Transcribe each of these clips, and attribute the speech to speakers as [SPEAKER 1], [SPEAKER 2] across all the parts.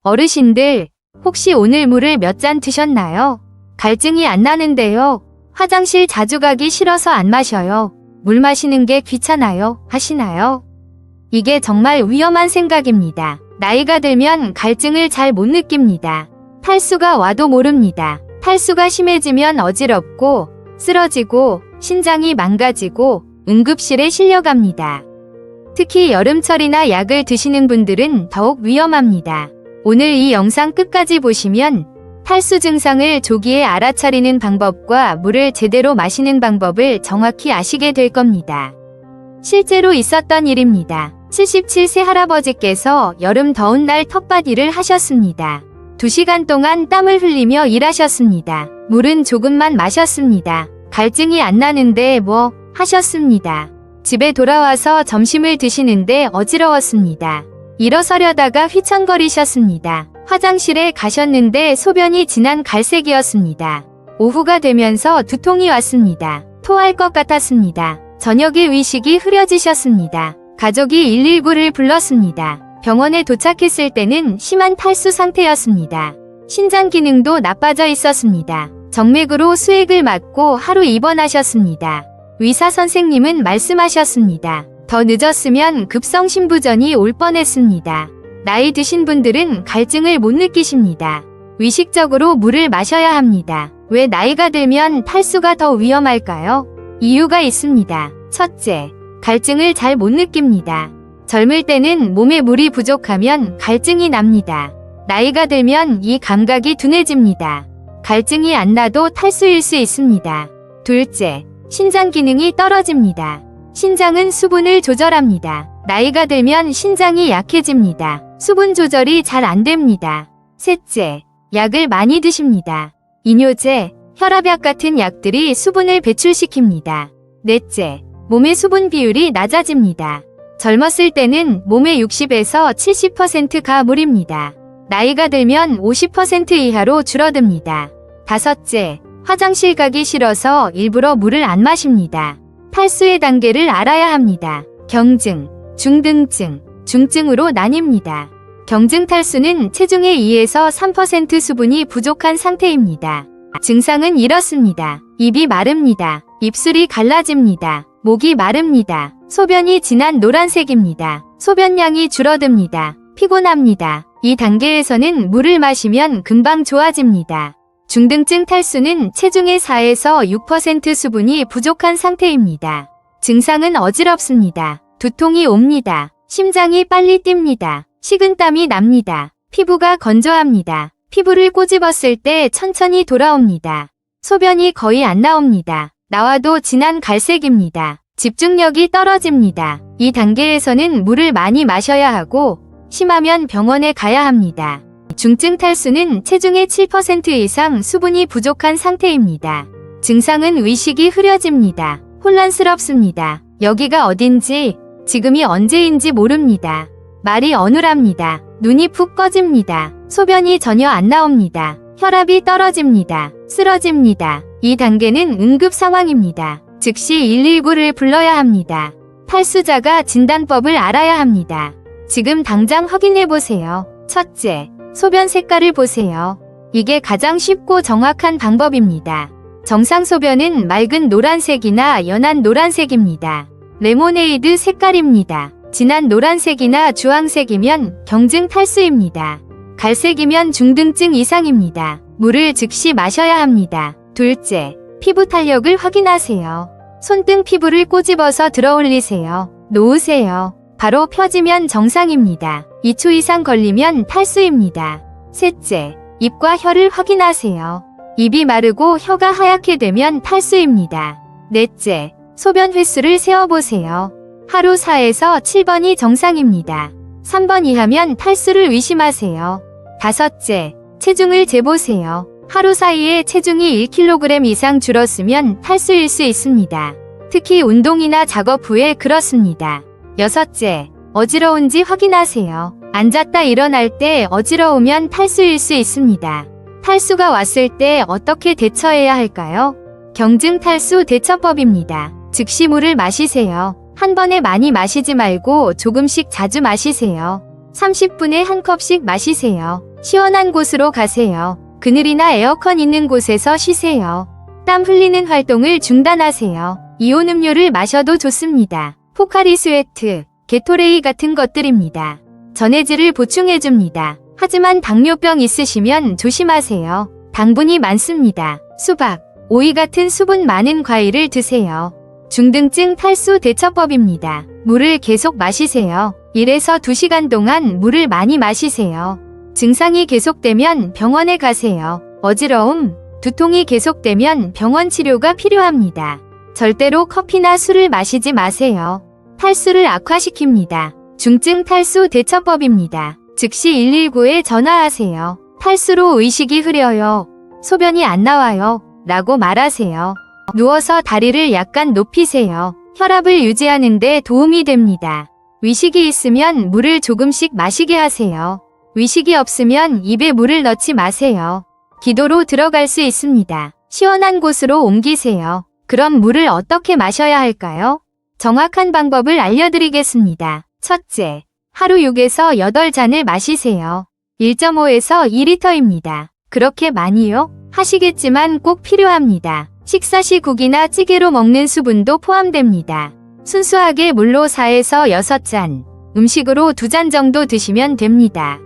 [SPEAKER 1] 어르신들, 혹시 오늘 물을 몇 잔 드셨나요? 갈증이 안 나는데요. 화장실 자주 가기 싫어서 안 마셔요. 물 마시는 게 귀찮아요. 하시나요? 이게 정말 위험한 생각입니다. 나이가 들면 갈증을 잘 못 느낍니다. 탈수가 와도 모릅니다. 탈수가 심해지면 어지럽고 쓰러지고 신장이 망가지고 응급실에 실려갑니다. 특히 여름철이나 약을 드시는 분들은 더욱 위험합니다. 오늘 이 영상 끝까지 보시면 탈수 증상을 조기에 알아차리는 방법과 물을 제대로 마시는 방법을 정확히 아시게 될 겁니다. 실제로 있었던 일입니다. 77세 할아버지께서 여름 더운 날 텃밭 일을 하셨습니다. 2시간 동안 땀을 흘리며 일하셨습니다. 물은 조금만 마셨습니다. 갈증이 안 나는데 뭐 하셨습니다. 집에 돌아와서 점심을 드시는데 어지러웠습니다. 일어서려다가 휘청거리셨습니다. 화장실에 가셨는데 소변이 진한 갈색이었습니다. 오후가 되면서 두통이 왔습니다. 토할 것 같았습니다. 저녁에 위식이 흐려지셨습니다. 가족이 119를 불렀습니다. 병원에 도착했을 때는 심한 탈수 상태였습니다. 신장 기능도 나빠져 있었습니다. 정맥으로 수액을 맞고 하루 입원하셨습니다. 의사 선생님은 말씀하셨습니다. 더 늦었으면 급성심부전이 올 뻔했습니다. 나이 드신 분들은 갈증을 못 느끼십니다. 의식적으로 물을 마셔야 합니다. 왜 나이가 들면 탈수가 더 위험할까요? 이유가 있습니다. 첫째, 갈증을 잘 못 느낍니다. 젊을 때는 몸에 물이 부족하면 갈증이 납니다. 나이가 들면 이 감각이 둔해집니다. 갈증이 안 나도 탈수일 수 있습니다. 둘째, 신장 기능이 떨어집니다. 신장은 수분을 조절합니다. 나이가 들면 신장이 약해집니다. 수분 조절이 잘 안 됩니다. 셋째, 약을 많이 드십니다. 이뇨제, 혈압약 같은 약들이 수분을 배출시킵니다. 넷째, 몸의 수분 비율이 낮아집니다. 젊었을 때는 몸의 60에서 70%가 물입니다. 나이가 들면 50% 이하로 줄어듭니다. 다섯째, 화장실 가기 싫어서 일부러 물을 안 마십니다. 탈수의 단계를 알아야 합니다. 경증, 중등증, 중증으로 나뉩니다. 경증 탈수는 체중의 2에서 3% 수분이 부족한 상태입니다. 증상은 이렇습니다. 입이 마릅니다. 입술이 갈라집니다. 목이 마릅니다. 소변이 진한 노란색입니다. 소변량이 줄어듭니다. 피곤합니다. 이 단계에서는 물을 마시면 금방 좋아집니다. 중등증 탈수는 체중의 4에서 6% 수분이 부족한 상태입니다. 증상은 어지럽습니다. 두통이 옵니다. 심장이 빨리 뜁니다. 식은땀이 납니다. 피부가 건조합니다. 피부를 꼬집었을 때 천천히 돌아옵니다. 소변이 거의 안 나옵니다. 나와도 진한 갈색입니다. 집중력이 떨어집니다. 이 단계에서는 물을 많이 마셔야 하고 심하면 병원에 가야 합니다. 중증 탈수는 체중의 7% 이상 수분이 부족한 상태입니다. 증상은 의식이 흐려집니다. 혼란스럽습니다. 여기가 어딘지, 지금이 언제인지 모릅니다. 말이 어눌합니다. 눈이 푹 꺼집니다. 소변이 전혀 안 나옵니다. 혈압이 떨어집니다. 쓰러집니다. 이 단계는 응급 상황입니다. 즉시 119를 불러야 합니다. 탈수자가 진단법을 알아야 합니다. 지금 당장 확인해 보세요. 첫째, 소변 색깔을 보세요. 이게 가장 쉽고 정확한 방법입니다. 정상 소변은 맑은 노란색이나 연한 노란색입니다. 레모네이드 색깔입니다. 진한 노란색이나 주황색이면 경증 탈수입니다. 갈색이면 중등증 이상입니다. 물을 즉시 마셔야 합니다. 둘째, 피부 탄력을 확인하세요. 손등 피부를 꼬집어서 들어올리세요. 놓으세요. 바로 펴지면 정상입니다. 2초 이상 걸리면 탈수입니다. 셋째, 입과 혀를 확인하세요. 입이 마르고 혀가 하얗게 되면 탈수입니다. 넷째, 소변 횟수를 세어보세요. 하루 4에서 7번이 정상입니다. 3번 이하면 탈수를 의심하세요. 다섯째, 체중을 재보세요. 하루 사이에 체중이 1kg 이상 줄었으면 탈수일 수 있습니다. 특히 운동이나 작업 후에 그렇습니다. 여섯째, 어지러운지 확인하세요. 앉았다 일어날 때 어지러우면 탈수일 수 있습니다. 탈수가 왔을 때 어떻게 대처해야 할까요? 경증 탈수 대처법입니다. 즉시 물을 마시세요. 한 번에 많이 마시지 말고 조금씩 자주 마시세요. 30분에 한 컵씩 마시세요. 시원한 곳으로 가세요. 그늘이나 에어컨 있는 곳에서 쉬세요. 땀 흘리는 활동을 중단하세요. 이온 음료를 마셔도 좋습니다. 포카리 스웨트, 게토레이 같은 것들입니다. 전해질을 보충해줍니다. 하지만 당뇨병 있으시면 조심하세요. 당분이 많습니다. 수박, 오이 같은 수분 많은 과일을 드세요. 중등증 탈수 대처법입니다. 물을 계속 마시세요. 1에서 2시간 동안 물을 많이 마시세요. 증상이 계속되면 병원에 가세요. 어지러움, 두통이 계속되면 병원 치료가 필요합니다. 절대로 커피나 술을 마시지 마세요. 탈수를 악화시킵니다. 중증 탈수 대처법입니다. 즉시 119에 전화하세요. 탈수로 의식이 흐려요. 소변이 안 나와요. 라고 말하세요. 누워서 다리를 약간 높이세요. 혈압을 유지하는 데 도움이 됩니다. 위식이 있으면 물을 조금씩 마시게 하세요. 위식이 없으면 입에 물을 넣지 마세요. 기도로 들어갈 수 있습니다. 시원한 곳으로 옮기세요. 그럼 물을 어떻게 마셔야 할까요? 정확한 방법을 알려드리겠습니다. 첫째, 하루 6에서 8잔을 마시세요. 1.5에서 2리터입니다. 그렇게 많이요? 하시겠지만 꼭 필요합니다. 식사 시 국이나 찌개로 먹는 수분도 포함됩니다. 순수하게 물로 4에서 6잔, 음식으로 2잔 정도 드시면 됩니다.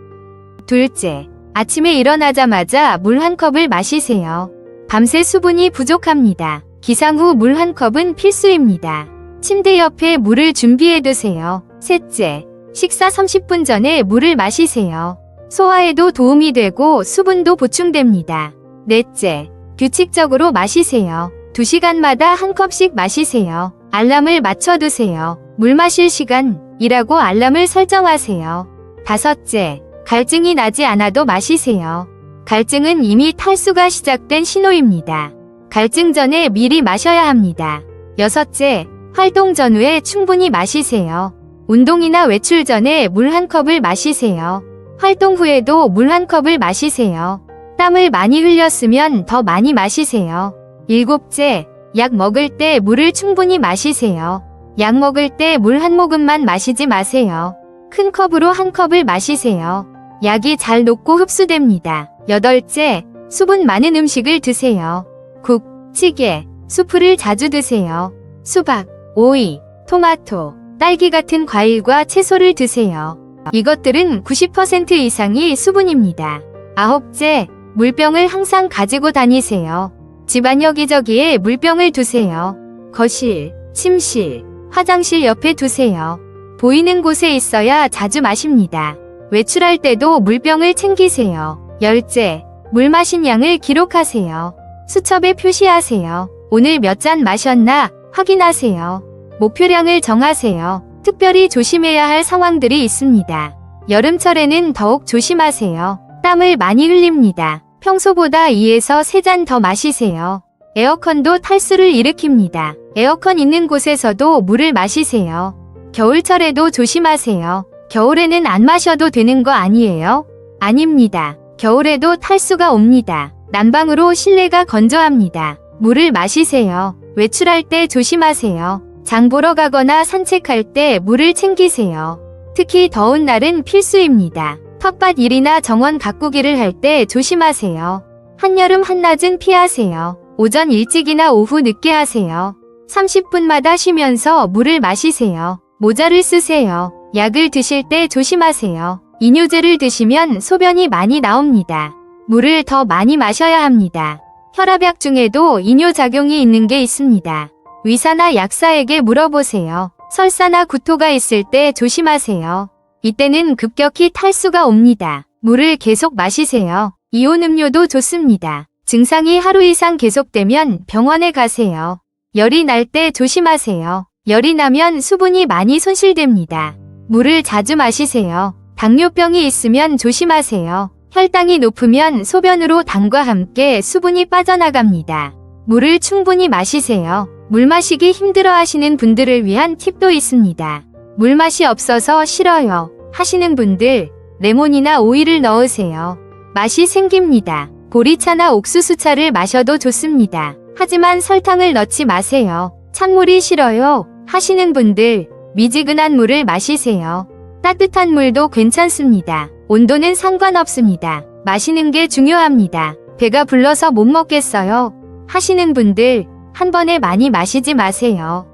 [SPEAKER 1] 둘째, 아침에 일어나자마자 물 1컵을 마시세요. 밤새 수분이 부족합니다. 기상 후 물 1컵은 필수입니다. 침대 옆에 물을 준비해 두세요. 셋째, 식사 30분 전에 물을 마시세요. 소화에도 도움이 되고 수분도 보충됩니다. 넷째, 규칙적으로 마시세요. 2시간마다 1컵씩 마시세요. 알람을 맞춰두세요. 물 마실 시간이라고 알람을 설정하세요. 다섯째, 갈증이 나지 않아도 마시세요. 갈증은 이미 탈수가 시작된 신호입니다. 갈증 전에 미리 마셔야 합니다. 여섯째, 활동 전후에 충분히 마시세요. 운동이나 외출 전에 물 1컵을 마시세요. 활동 후에도 물 1컵을 마시세요. 땀을 많이 흘렸으면 더 많이 마시세요. 일곱째, 약 먹을 때 물을 충분히 마시세요. 약 먹을 때 물 한 모금만 마시지 마세요. 큰 컵으로 1컵을 마시세요. 약이 잘 녹고 흡수됩니다. 여덟째, 수분 많은 음식을 드세요. 국, 찌개, 수프를 자주 드세요. 수박, 오이, 토마토, 딸기 같은 과일과 채소를 드세요. 이것들은 90% 이상이 수분입니다. 아홉째, 물병을 항상 가지고 다니세요. 집안 여기저기에 물병을 두세요. 거실, 침실, 화장실 옆에 두세요. 보이는 곳에 있어야 자주 마십니다. 외출할 때도 물병을 챙기세요. 열째, 물 마신 양을 기록하세요. 수첩에 표시하세요. 오늘 몇 잔 마셨나 확인하세요. 목표량을 정하세요. 특별히 조심해야 할 상황들이 있습니다. 여름철에는 더욱 조심하세요. 땀을 많이 흘립니다. 평소보다 2에서 3잔 더 마시세요. 에어컨도 탈수를 일으킵니다. 에어컨 있는 곳에서도 물을 마시세요. 겨울철에도 조심하세요. 겨울에는 안 마셔도 되는 거 아니에요? 아닙니다. 겨울에도 탈수가 옵니다. 난방으로 실내가 건조합니다. 물을 마시세요. 외출할 때 조심하세요. 장 보러 가거나 산책할 때 물을 챙기세요. 특히 더운 날은 필수입니다. 텃밭 일이나 정원 가꾸기를 할 때 조심하세요. 한여름 한낮은 피하세요. 오전 일찍이나 오후 늦게 하세요. 30분마다 쉬면서 물을 마시세요. 모자를 쓰세요. 약을 드실 때 조심하세요. 이뇨제를 드시면 소변이 많이 나옵니다. 물을 더 많이 마셔야 합니다. 혈압약 중에도 이뇨작용이 있는 게 있습니다. 의사나 약사에게 물어보세요. 설사나 구토가 있을 때 조심하세요. 이때는 급격히 탈수가 옵니다. 물을 계속 마시세요. 이온 음료도 좋습니다. 증상이 하루 이상 계속되면 병원에 가세요. 열이 날 때 조심하세요. 열이 나면 수분이 많이 손실됩니다. 물을 자주 마시세요. 당뇨병이 있으면 조심하세요. 혈당이 높으면 소변으로 당과 함께 수분이 빠져나갑니다. 물을 충분히 마시세요. 물 마시기 힘들어 하시는 분들을 위한 팁도 있습니다. 물 맛이 없어서 싫어요 하시는 분들, 레몬이나 오이를 넣으세요. 맛이 생깁니다. 보리차나 옥수수차를 마셔도 좋습니다. 하지만 설탕을 넣지 마세요. 찬물이 싫어요 하시는 분들, 미지근한 물을 마시세요. 따뜻한 물도 괜찮습니다. 온도는 상관없습니다. 마시는 게 중요합니다. 배가 불러서 못 먹겠어요 하시는 분들 한 번에 많이 마시지 마세요.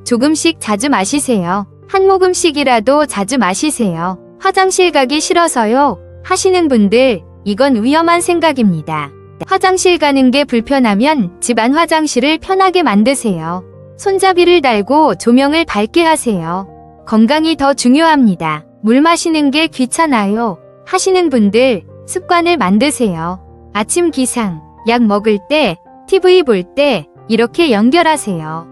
[SPEAKER 1] 조금씩 자주 마시세요. 한 모금씩이라도 자주 마시세요. 화장실 가기 싫어서요 하시는 분들 이건 위험한 생각입니다. 화장실 가는 게 불편하면 집안 화장실을 편하게 만드세요. 손잡이를 달고 조명을 밝게 하세요. 건강이 더 중요합니다. 물 마시는 게 귀찮아요 하시는 분들 습관을 만드세요. 아침 기상, 약 먹을 때, TV 볼 때 이렇게 연결하세요.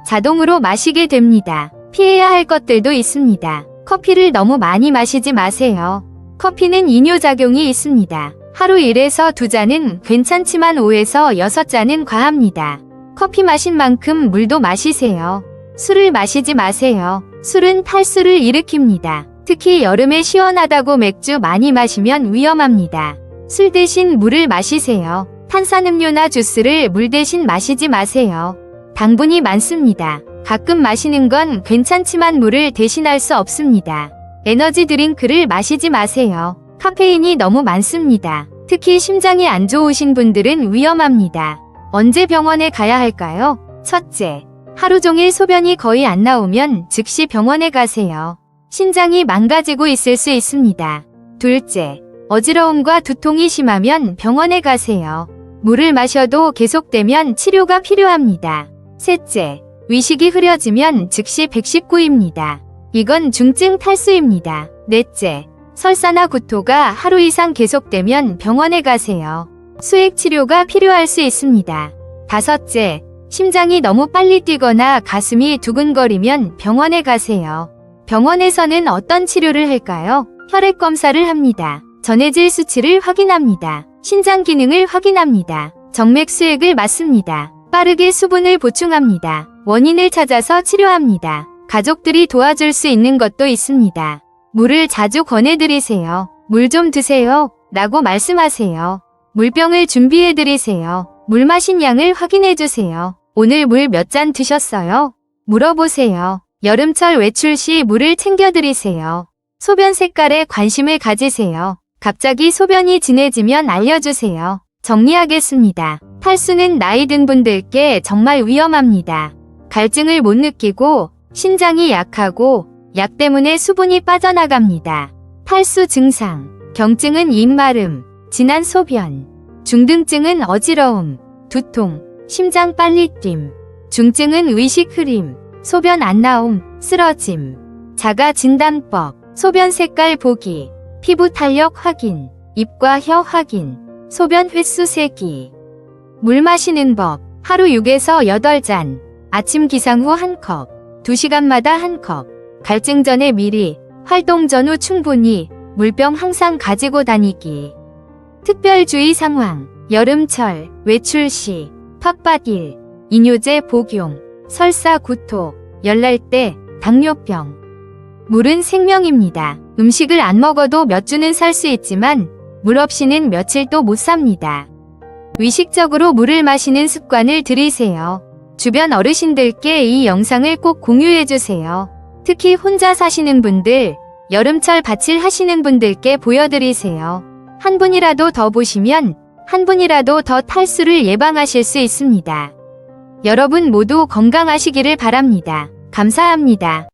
[SPEAKER 1] 자동으로 마시게 됩니다. 피해야 할 것들도 있습니다. 커피를 너무 많이 마시지 마세요. 커피는 이뇨작용이 있습니다. 하루 1에서 2잔은 괜찮지만 5에서 6잔은 과합니다. 커피 마신 만큼 물도 마시세요. 술을 마시지 마세요. 술은 탈수를 일으킵니다. 특히 여름에 시원하다고 맥주 많이 마시면 위험합니다. 술 대신 물을 마시세요. 탄산음료나 주스를 물 대신 마시지 마세요. 당분이 많습니다. 가끔 마시는 건 괜찮지만 물을 대신할 수 없습니다. 에너지 드링크를 마시지 마세요. 카페인이 너무 많습니다. 특히 심장이 안 좋으신 분들은 위험합니다. 언제 병원에 가야 할까요? 첫째, 하루 종일 소변이 거의 안 나오면 즉시 병원에 가세요. 신장이 망가지고 있을 수 있습니다. 둘째, 어지러움과 두통이 심하면 병원에 가세요. 물을 마셔도 계속되면 치료가 필요합니다. 셋째, 위식이 흐려지면 즉시 119입니다. 이건 중증 탈수입니다. 넷째, 설사나 구토가 하루 이상 계속되면 병원에 가세요. 수액 치료가 필요할 수 있습니다. 다섯째, 심장이 너무 빨리 뛰거나 가슴이 두근거리면 병원에 가세요. 병원에서는 어떤 치료를 할까요? 혈액 검사를 합니다. 전해질 수치를 확인합니다. 신장 기능을 확인합니다. 정맥 수액을 맞습니다. 빠르게 수분을 보충합니다. 원인을 찾아서 치료합니다. 가족들이 도와줄 수 있는 것도 있습니다. 물을 자주 권해드리세요. 물 좀 드세요 라고 말씀하세요. 물병을 준비해드리세요. 물 마신 양을 확인해주세요. 오늘 물 몇 잔 드셨어요? 물어보세요. 여름철 외출 시 물을 챙겨드리세요. 소변 색깔에 관심을 가지세요. 갑자기 소변이 진해지면 알려주세요. 정리하겠습니다. 탈수는 나이 든 분들께 정말 위험합니다. 갈증을 못 느끼고 신장이 약하고 약 때문에 수분이 빠져나갑니다. 탈수 증상, 경증은 입마름, 진한 소변, 중등증은 어지러움, 두통, 심장 빨리 뛴, 중증은 의식 흐림, 소변 안 나옴, 쓰러짐, 자가 진단법, 소변 색깔 보기, 피부 탄력 확인, 입과 혀 확인, 소변 횟수 세기. 물 마시는 법, 하루 6에서 8잔, 아침 기상 후 1컵, 2시간마다 1컵, 갈증 전에 미리, 활동 전후 충분히, 물병 항상 가지고 다니기. 특별 주의 상황, 여름철, 외출 시, 팍받일, 이뇨제 복용, 설사 구토, 열날 때, 당뇨병. 물은 생명입니다. 음식을 안 먹어도 몇 주는 살 수 있지만 물 없이는 며칠도 못 삽니다. 의식적으로 물을 마시는 습관을 들이세요. 주변 어르신들께 이 영상을 꼭 공유해주세요. 특히 혼자 사시는 분들, 여름철 밭일 하시는 분들께 보여드리세요. 한 분이라도 더 보시면 한 분이라도 더 탈수를 예방하실 수 있습니다. 여러분 모두 건강하시기를 바랍니다. 감사합니다.